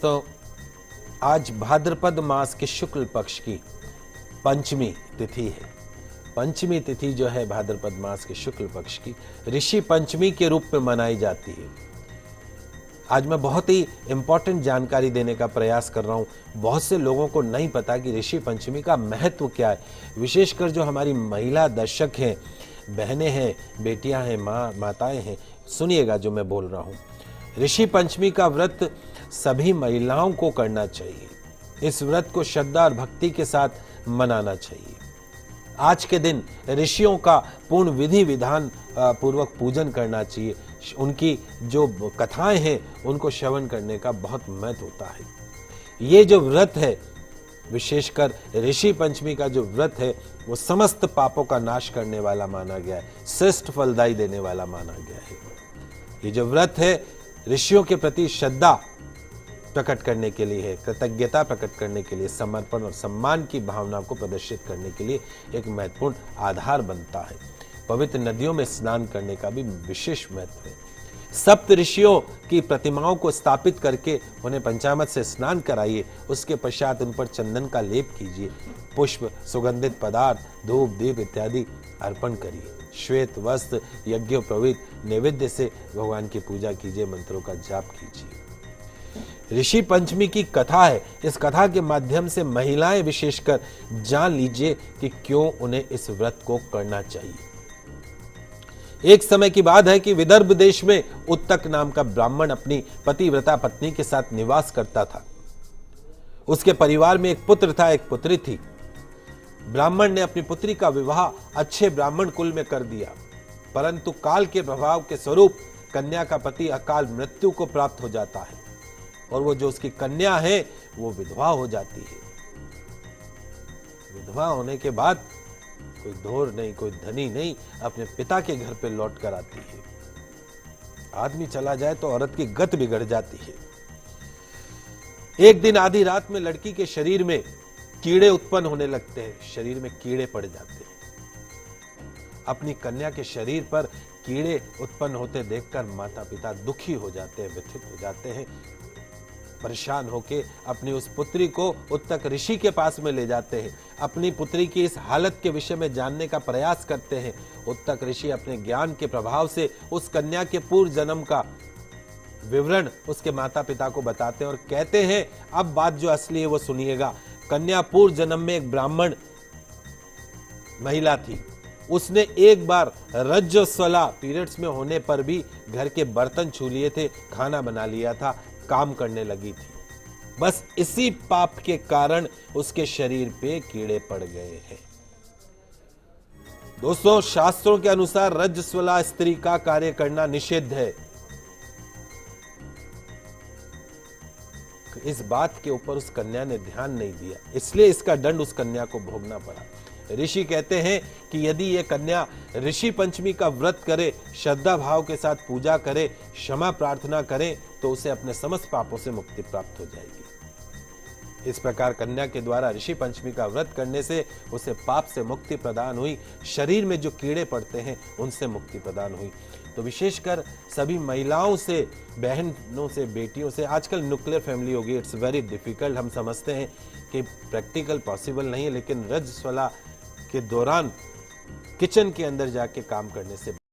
तो आज भाद्रपद मास के शुक्ल पक्ष की पंचमी तिथि है। पंचमी तिथि जो है भाद्रपद मास के शुक्ल पक्ष की ऋषि पंचमी के रूप में मनाई जाती है। आज मैं बहुत ही इंपॉर्टेंट जानकारी देने का प्रयास कर रहा हूँ। बहुत से लोगों को नहीं पता कि ऋषि पंचमी का महत्व क्या है। विशेषकर जो हमारी महिला दर्शक हैं, बहनें हैं, बेटियां हैं, माताएं हैं, सुनिएगा जो मैं बोल रहा हूँ। ऋषि पंचमी का व्रत सभी महिलाओं को करना चाहिए। इस व्रत को श्रद्धा और भक्ति के साथ मनाना चाहिए। आज के दिन ऋषियों का पूर्ण विधि विधान पूर्वक पूजन करना चाहिए। उनकी जो कथाएं हैं उनको श्रवण करने का बहुत महत्व होता है। ये जो व्रत है, विशेषकर ऋषि पंचमी का जो व्रत है, वो समस्त पापों का नाश करने वाला माना गया है, श्रेष्ठ फलदायी देने वाला माना गया है। ये जो व्रत है ऋषियों के प्रति श्रद्धा प्रकट करने के लिए है, कृतज्ञता प्रकट करने के लिए, समर्पण और सम्मान की भावना को प्रदर्शित करने के लिए एक महत्वपूर्ण आधार बनता है। पवित्र नदियों में स्नान करने का भी विशेष महत्व है। सप्त ऋषियों की प्रतिमाओं को स्थापित करके उन्हें पंचामृत से स्नान कराइए। उसके पश्चात उन पर चंदन का लेप कीजिए। पुष्प, सुगंधित पदार्थ, धूप, दीप इत्यादि अर्पण करिए। श्वेत वस्त्र, यज्ञोपवीत नैवेद्य से भगवान की पूजा कीजिए, मंत्रों का जाप कीजिए। ऋषि पंचमी की कथा है। इस कथा के माध्यम से महिलाएं विशेषकर जान लीजिए कि क्यों उन्हें इस व्रत को करना चाहिए। एक समय की बात है कि विदर्भ देश में उत्तक नाम का ब्राह्मण अपनी पतिव्रता पत्नी के साथ निवास करता था। उसके परिवार में एक पुत्र था, एक पुत्री थी। ब्राह्मण ने अपनी पुत्री का विवाह अच्छे ब्राह्मण कुल में कर दिया, परंतु काल के प्रभाव के स्वरूप कन्या का पति अकाल मृत्यु को प्राप्त हो जाता है और वो जो उसकी कन्या है वो विधवा हो जाती है। विधवा होने के बाद कोई धोर नहीं, कोई धनी नहीं, अपने पिता के घर पे लौट कर आती है। आदमी चला जाए तो औरत की गत बिगड़ जाती है। एक दिन आधी रात में लड़की के शरीर में कीड़े उत्पन्न होने लगते हैं, शरीर में कीड़े पड़ जाते हैं। अपनी कन्या के शरीर पर कीड़े उत्पन्न होते देखकर माता पिता दुखी हो जाते हैं, व्यथित हो जाते हैं। परेशान होके अपनी उस पुत्री को उत्तक ऋषि के पास में ले जाते हैं। अपनी पुत्री की इस हालत के विषय में जानने का प्रयास करते हैं। उत्तक ऋषि अपने ज्ञान के प्रभाव से उस कन्या के पूर्व जन्म का विवरण उसके माता पिता को बताते हैं और कहते हैं, अब बात जो असली है वो सुनिएगा। कन्या पूर्व जन्म में एक ब्राह्मण महिला थी। उसने एक बार रजस्वला पीरियड्स में होने पर भी घर के बर्तन छू लिए थे, खाना बना लिया था, काम करने लगी थी। बस इसी पाप के कारण उसके शरीर पे कीड़े पड़ गए हैं। दोस्तों, शास्त्रों के अनुसार रजस्वला स्त्री का कार्य करना निषिद्ध है। इस बात के ऊपर उस कन्या ने ध्यान नहीं दिया, इसलिए इसका दंड उस कन्या को भोगना पड़ा। ऋषि कहते हैं कि यदि यह कन्या ऋषि पंचमी का व्रत करे, श्रद्धा भाव के साथ पूजा करे, क्षमा प्रार्थना करे, तो उसे अपने समस्त पापों से मुक्ति प्राप्त हो जाएगी। इस प्रकार कन्या के द्वारा ऋषि पंचमी का व्रत करने से उसे पाप से मुक्ति प्रदान हुई, शरीर में जो कीड़े पड़ते हैं उनसे मुक्ति प्रदान हुई। तो विशेषकर सभी महिलाओं से, बहनों से, बेटियों से, आजकल न्यूक्लियर फैमिली होगी, इट्स वेरी डिफिकल्ट। हम समझते हैं कि प्रैक्टिकल पॉसिबल नहीं है, लेकिन रजस्वला के दौरान किचन के अंदर जाके काम करने से